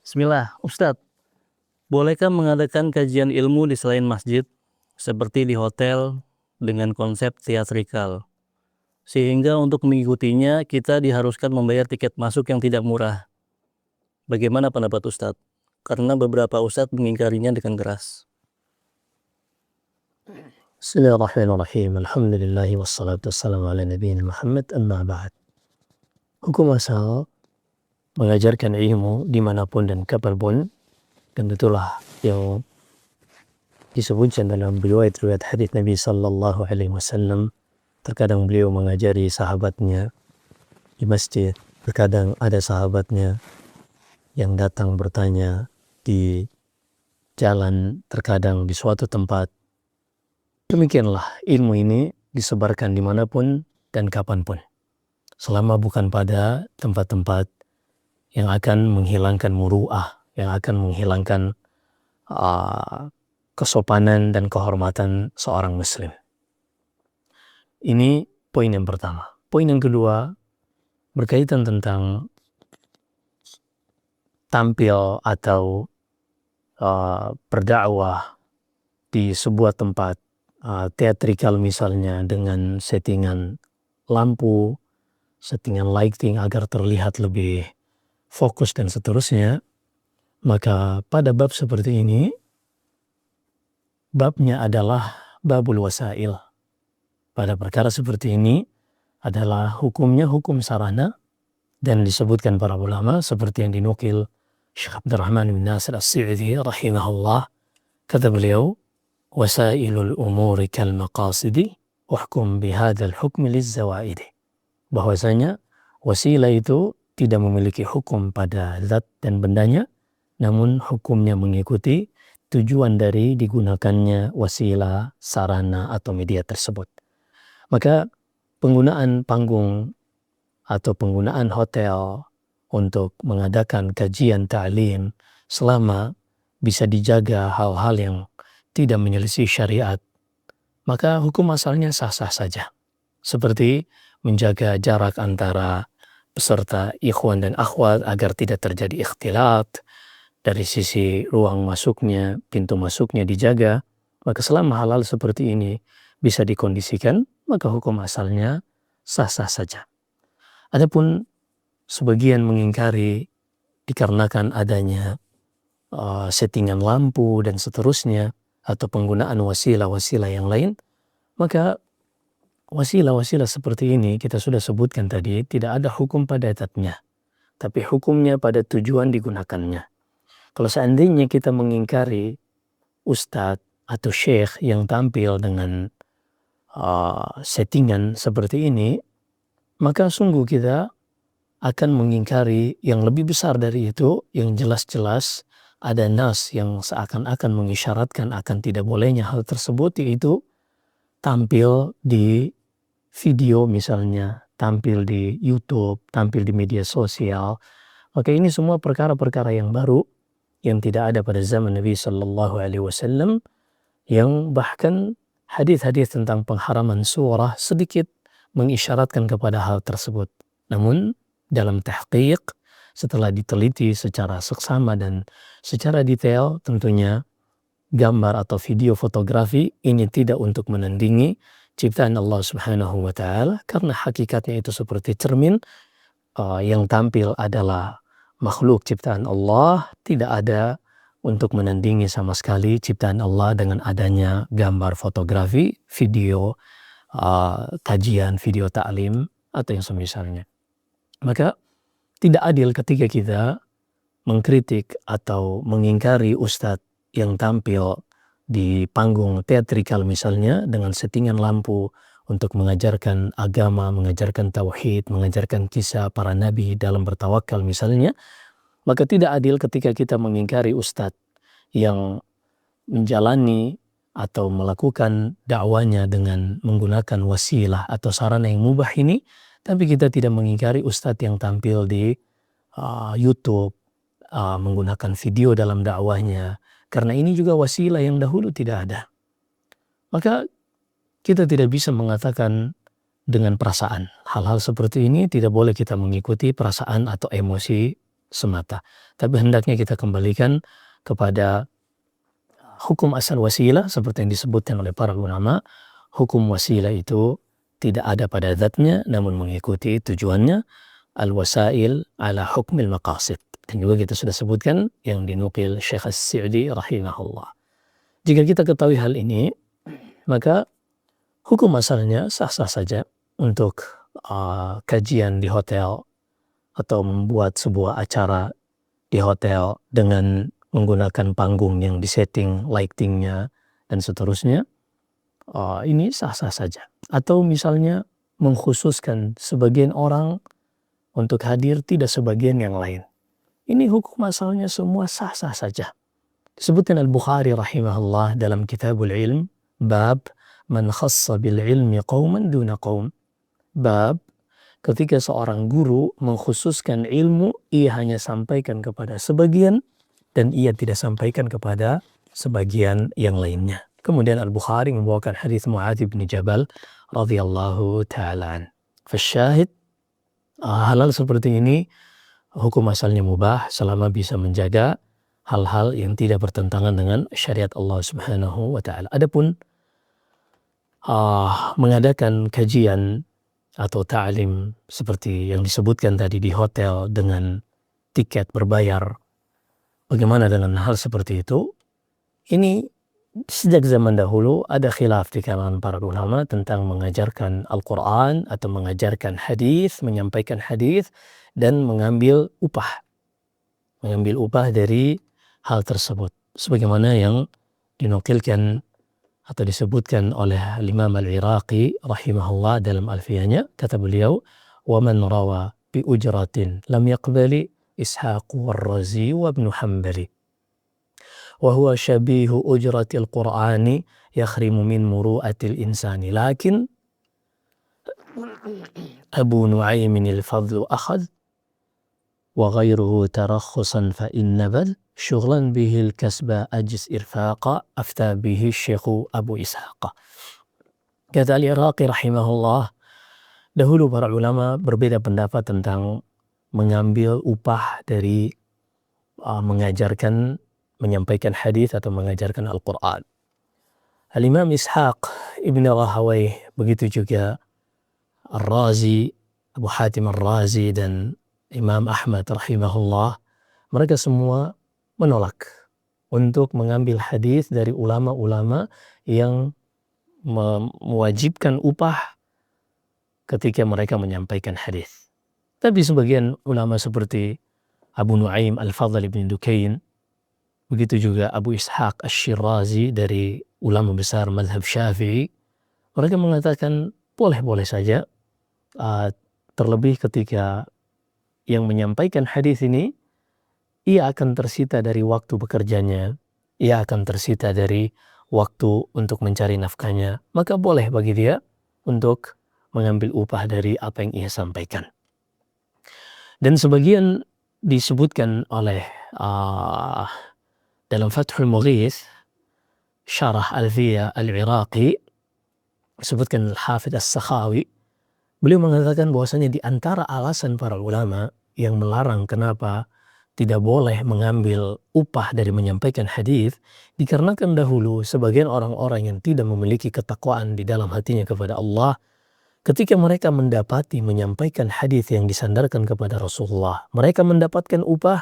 Bismillah, Ustadz, bolehkah mengadakan kajian ilmu di selain masjid, seperti di hotel dengan konsep teatrikal? Sehingga untuk mengikutinya kita diharuskan membayar tiket masuk yang tidak murah. Bagaimana pendapat Ustadz? Karena beberapa Ustadz mengingkarinya dengan keras. Bismillahirrahmanirrahim. Alhamdulillahi wassalatu wassalamu ala nabiyina Muhammad amma ba'd. Hukum asal mengajarkan ilmu dimanapun dan kapanpun, dan itulah yang disebutkan dalam riwayat-riwayat hadis Nabi sallallahu alaihi wasallam. Terkadang beliau mengajari sahabatnya di masjid, terkadang ada sahabatnya yang datang bertanya di jalan, terkadang di suatu tempat. Demikianlah ilmu ini disebarkan dimanapun dan kapanpun, selama bukan pada tempat-tempat yang akan menghilangkan muru'ah, yang akan menghilangkan kesopanan dan kehormatan seorang muslim. Ini poin yang pertama. Poin yang kedua berkaitan tentang tampil atau berdakwah di sebuah tempat teatrikal misalnya, dengan settingan lampu, settingan lighting agar terlihat lebih fokus dan seterusnya. Maka pada bab seperti ini, babnya adalah babul wasail. Pada perkara seperti ini adalah hukumnya hukum sarana, dan disebutkan para ulama seperti yang dinukil Syekh Abdurrahman bin Nasir As-Sa'idi rahimahullah. Kata beliau, wasailul umuri kal maqasidi wahkum bihadzal hukmi lizzawaidi. Bahwasanya wasilah itu tidak memiliki hukum pada zat dan bendanya, namun hukumnya mengikuti tujuan dari digunakannya wasilah, sarana atau media tersebut. Maka penggunaan panggung atau penggunaan hotel untuk mengadakan kajian ta'lim, selama bisa dijaga hal-hal yang tidak menyelisih syariat, maka hukum asalnya sah-sah saja. Seperti menjaga jarak antara peserta ikhwan dan akhwat agar tidak terjadi ikhtilat, dari sisi ruang masuknya, pintu masuknya dijaga. Maka selama hal-hal seperti ini bisa dikondisikan, maka hukum asalnya sah-sah saja. Adapun sebagian mengingkari dikarenakan adanya settingan lampu dan seterusnya, atau penggunaan wasilah-wasilah yang lain, maka wasilah-wasilah seperti ini kita sudah sebutkan tadi, tidak ada hukum pada zatnya, tapi hukumnya pada tujuan digunakannya. Kalau seandainya kita mengingkari ustadz atau syekh yang tampil dengan settingan seperti ini, maka sungguh kita akan mengingkari yang lebih besar dari itu, yang jelas-jelas ada nas yang seakan-akan mengisyaratkan akan tidak bolehnya hal tersebut, yaitu tampil di video misalnya, tampil di YouTube, tampil di media sosial. Maka ini semua perkara-perkara yang baru yang tidak ada pada zaman Nabi sallallahu alaihi wasallam, yang bahkan hadis-hadis tentang pengharaman surah sedikit mengisyaratkan kepada hal tersebut. Namun dalam tahqiq, setelah diteliti secara seksama dan secara detail, tentunya gambar atau video fotografi ini tidak untuk menandingi ciptaan Allah Subhanahu wa Ta'ala, karena hakikatnya itu seperti cermin. Yang tampil adalah makhluk ciptaan Allah, tidak ada untuk menandingi sama sekali ciptaan Allah dengan adanya gambar fotografi, video kajian, video ta'lim atau yang semisalnya. Maka tidak adil ketika kita mengkritik atau mengingkari ustadz yang tampil di panggung teatrikal misalnya dengan settingan lampu untuk mengajarkan agama, mengajarkan tauhid, mengajarkan kisah para nabi dalam bertawakal misalnya. Maka tidak adil ketika kita mengingkari ustadz yang menjalani atau melakukan dakwanya dengan menggunakan wasilah atau sarana yang mubah ini, tapi kita tidak mengingkari ustadz yang tampil di YouTube, menggunakan video dalam dakwahnya, karena ini juga wasilah yang dahulu tidak ada. Maka kita tidak bisa mengatakan dengan perasaan. Hal-hal seperti ini tidak boleh kita mengikuti perasaan atau emosi semata. Tapi hendaknya kita kembalikan kepada hukum asal wasilah seperti yang disebutkan oleh para ulama. Hukum wasilah itu tidak ada pada zatnya namun mengikuti tujuannya. Al-wasail ala hukmil maqasid. Dan juga kita sudah sebutkan yang dinukil Syekh As-Sa'di rahimahullah. Jika kita ketahui hal ini, maka hukum asalnya sah-sah saja untuk kajian di hotel atau membuat sebuah acara di hotel dengan menggunakan panggung yang disetting lightingnya dan seterusnya. Ini sah-sah saja. Atau misalnya mengkhususkan sebagian orang untuk hadir, tidak sebagian yang lain. Ini hukum asalnya semua sah-sah saja. Disebutkan Al-Bukhari rahimahullah dalam Kitabul Ilm, bab man khassa bil ilmi qauman duna qaum. Bab ketika seorang guru mengkhususkan ilmu, ia hanya sampaikan kepada sebagian dan ia tidak sampaikan kepada sebagian yang lainnya. Kemudian Al-Bukhari membawakan hadis Mu'adz bin Jabal radhiyallahu ta'ala. Fasyahid, hal-hal seperti ini hukum asalnya mubah selama bisa menjaga hal-hal yang tidak bertentangan dengan syariat Allah Subhanahu wa taala. Adapun mengadakan kajian atau ta'lim seperti yang disebutkan tadi di hotel dengan tiket berbayar, bagaimana dengan hal seperti itu? Ini sejak zaman dahulu ada khilaf di kalangan para ulama tentang mengajarkan Al-Quran atau mengajarkan hadis, menyampaikan hadis dan mengambil upah. Mengambil upah dari hal tersebut. Sebagaimana yang dinukilkan atau disebutkan oleh Imam Al-Iraqi rahimahullah dalam alfiyahnya, kata beliau, وَمَنْ رَوَى بِأُجْرَةٍ لَمْ يَقْبَلِ إِسْحَاقُ وَالرَّزِي وَابْنُ حَنْبَلِ وهو شبيه أجرة القرآن يخرم من مروءة الإنسان لكن أبو نعيم الفضل أخذ وغيره ترخصا فإن نبذ شغلا به الكسب أجس إرفاقا أفتى به الشيخ أبو إسحاق. Kata Al-Iraqi rahimahullah, dahulu para ulama berbeda pendapat tentang mengambil upah dari mengajarkan, menyampaikan hadis atau mengajarkan Al-Quran. Al-Imam Ishaq Ibn Rahawayh, begitu juga Ar-Razi, Abu Hatim Ar-Razi dan Imam Ahmad rahimahullah, mereka semua menolak untuk mengambil hadis dari ulama-ulama yang mewajibkan upah ketika mereka menyampaikan hadis. Tapi sebagian ulama seperti Abu Nuaim Al-Fadl ibn Dukain, begitu juga Abu Ishaq Ash-Shirazi dari ulama besar mazhab Syafi'i, mereka mengatakan boleh-boleh saja, terlebih ketika yang menyampaikan hadis ini ia akan tersita dari waktu bekerjanya, ia akan tersita dari waktu untuk mencari nafkahnya, maka boleh bagi dia untuk mengambil upah dari apa yang ia sampaikan. Dan sebagian disebutkan oleh dalam Fathul Mughith, Syarah Alfiyah Al-Iraqi, disebutkan Al-Hafidh As-Sakhawi, beliau mengatakan bahwasanya di antara alasan para ulama yang melarang kenapa tidak boleh mengambil upah dari menyampaikan hadis, dikarenakan dahulu sebagian orang-orang yang tidak memiliki ketakwaan di dalam hatinya kepada Allah, ketika mereka mendapati menyampaikan hadis yang disandarkan kepada Rasulullah, mereka mendapatkan upah,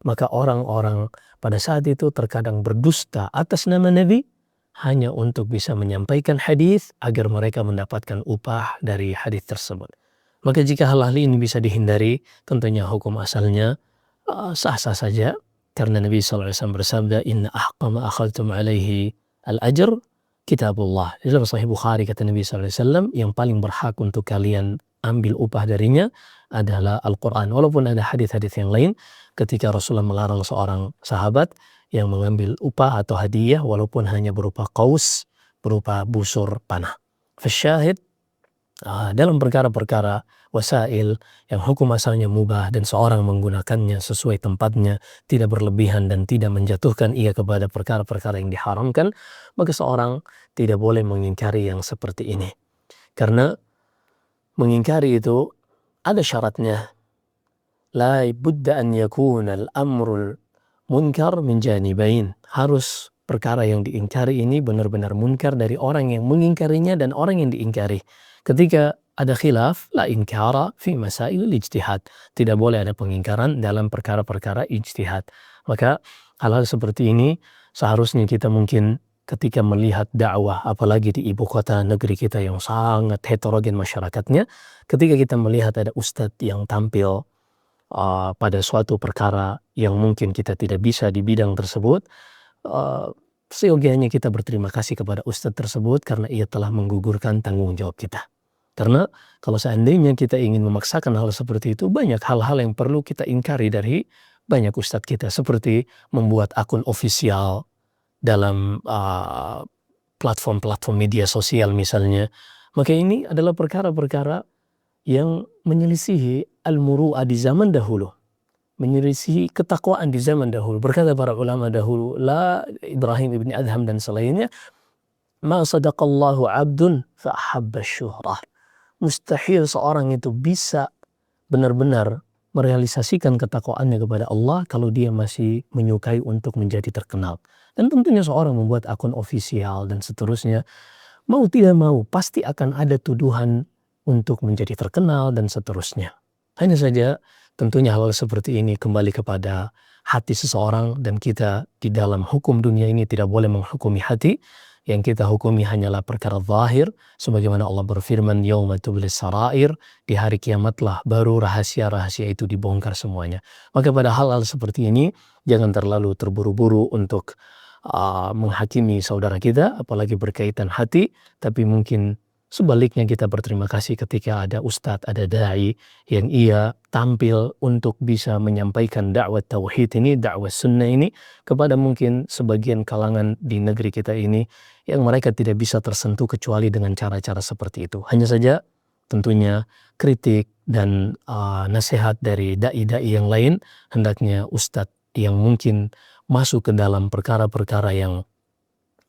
maka orang-orang pada saat itu terkadang berdusta atas nama Nabi hanya untuk bisa menyampaikan hadis agar mereka mendapatkan upah dari hadis tersebut. Maka jika hal-hal ini bisa dihindari, tentunya hukum asalnya sah-sah saja, karena Nabi SAW bersabda, inna ahqama akhaltum alaihi al-ajr kitabullah. Di dalam Sahih Bukhari kata Nabi SAW, yang paling berhak untuk kalian ambil upah darinya adalah Al-Quran. Walaupun ada hadis-hadis yang lain ketika Rasulullah melarang seorang sahabat yang mengambil upah atau hadiah walaupun hanya berupa kaus, berupa busur panah. Fasyahid, dalam perkara-perkara wasail yang hukum asalnya mubah dan seorang menggunakannya sesuai tempatnya, tidak berlebihan dan tidak menjatuhkan ia kepada perkara-perkara yang diharamkan, maka seorang tidak boleh mengingkari yang seperti ini. Karena mengingkari itu ada syaratnya. la budda an yakuna al-amrul munkar min janibain. Harus perkara yang diingkari ini benar-benar munkar dari orang yang mengingkarinya dan orang yang diingkari. Ketika ada khilaf, la inkara fi masailul ijtihad. Tidak boleh ada pengingkaran dalam perkara-perkara ijtihad. Maka hal-hal seperti ini seharusnya kita mungkin ketika melihat dakwah, apalagi di ibu kota negeri kita yang sangat heterogen masyarakatnya, ketika kita melihat ada ustadz yang tampil pada suatu perkara yang mungkin kita tidak bisa di bidang tersebut, seyogianya kita berterima kasih kepada ustadz tersebut karena ia telah menggugurkan tanggung jawab kita. Karena kalau seandainya kita ingin memaksakan hal seperti itu, banyak hal-hal yang perlu kita ingkari dari banyak ustadz kita, seperti membuat akun ofisial dalam platform-platform media sosial misalnya. Maka ini adalah perkara-perkara yang menyelisihi al-muru'ah di zaman dahulu, menyelisihi ketakwaan di zaman dahulu. Berkata para ulama dahulu, la Ibrahim ibn Adham dan selainnya, ma sadaqallahu abdun fa ahabba syuhrah. Mustahil seorang itu bisa benar-benar merealisasikan ketakwaannya kepada Allah kalau dia masih menyukai untuk menjadi terkenal. Dan tentunya seorang membuat akun ofisial dan seterusnya, mau tidak mau pasti akan ada tuduhan untuk menjadi terkenal dan seterusnya. Hanya saja tentunya hal seperti ini kembali kepada hati seseorang, dan kita di dalam hukum dunia ini tidak boleh menghukumi hati. Yang kita hukumi hanyalah perkara zahir, sebagaimana Allah berfirman, yauma tublis sarair, di hari kiamatlah baru rahasia-rahasia itu dibongkar semuanya. Maka pada hal-hal seperti ini jangan terlalu terburu-buru untuk menghakimi saudara kita, apalagi berkaitan hati, tapi mungkin sebaliknya kita berterima kasih ketika ada ustadz, ada dai yang ia tampil untuk bisa menyampaikan dakwah tauhid ini, dakwah sunnah ini kepada mungkin sebagian kalangan di negeri kita ini yang mereka tidak bisa tersentuh kecuali dengan cara-cara seperti itu. Hanya saja tentunya kritik dan nasihat dari dai-dai yang lain, hendaknya ustadz yang mungkin masuk ke dalam perkara-perkara yang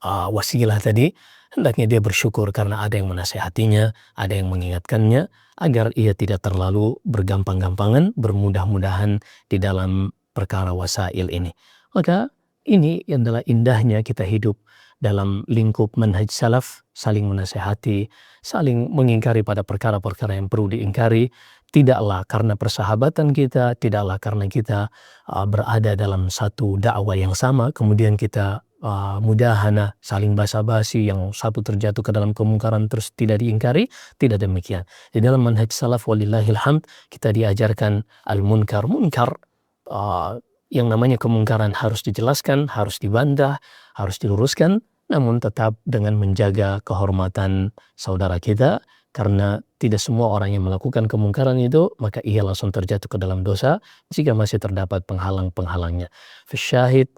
wasilah tadi, hendaknya dia bersyukur karena ada yang menasehatinya, ada yang mengingatkannya, agar ia tidak terlalu bergampang-gampangan, bermudah-mudahan di dalam perkara wasail ini. Maka ini adalah indahnya kita hidup dalam lingkup manhaj salaf, saling menasehati, saling mengingkari pada perkara-perkara yang perlu diingkari, tidaklah karena persahabatan kita, tidaklah karena kita berada dalam satu dakwah yang sama, kemudian kita mudahana, saling basa-basi, yang satu terjatuh ke dalam kemungkaran terus tidak diingkari. Tidak demikian. Di dalam manhaj salaf walillahil hamd kita diajarkan al-munkar, munkar, yang namanya kemungkaran harus dijelaskan, harus dibantah, harus diluruskan, namun tetap dengan menjaga kehormatan saudara kita, karena tidak semua orang yang melakukan kemungkaran itu maka ia langsung terjatuh ke dalam dosa jika masih terdapat penghalang-penghalangnya. Fasyahid,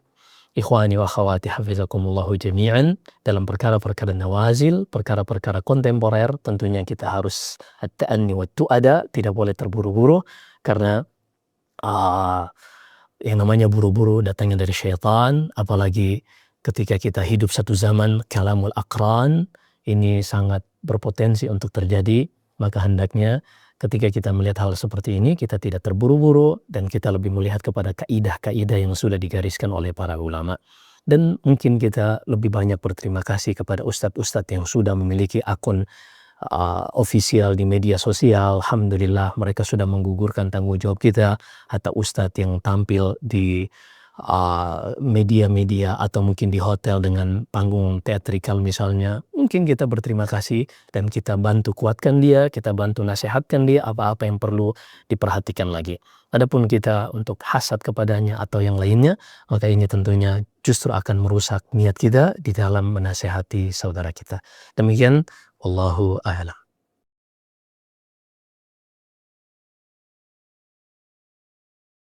ikhwani wa akhwati hafizakumullahu jami'an, dalam perkara-perkara nawazil, perkara-perkara kontemporer, tentunya kita harus at-ta'anni wa tu'ada, tidak boleh terburu-buru, karena yang namanya buru-buru datangnya dari syaitan, apalagi ketika kita hidup satu zaman kalamul aqran, ini sangat berpotensi untuk terjadi. Maka hendaknya ketika kita melihat hal seperti ini, kita tidak terburu-buru dan kita lebih melihat kepada kaidah-kaidah yang sudah digariskan oleh para ulama. Dan mungkin kita lebih banyak berterima kasih kepada ustadz-ustadz yang sudah memiliki akun ofisial di media sosial. Alhamdulillah mereka sudah menggugurkan tanggung jawab kita. Hatta ustadz yang tampil di media-media atau mungkin di hotel dengan panggung teatrikal misalnya, mungkin kita berterima kasih dan kita bantu kuatkan dia, kita bantu nasihatkan dia apa-apa yang perlu diperhatikan lagi. Adapun kita untuk hasad kepadanya atau yang lainnya, maka ini tentunya justru akan merusak niat kita di dalam menasehati saudara kita. Demikian, wallahu a'lam.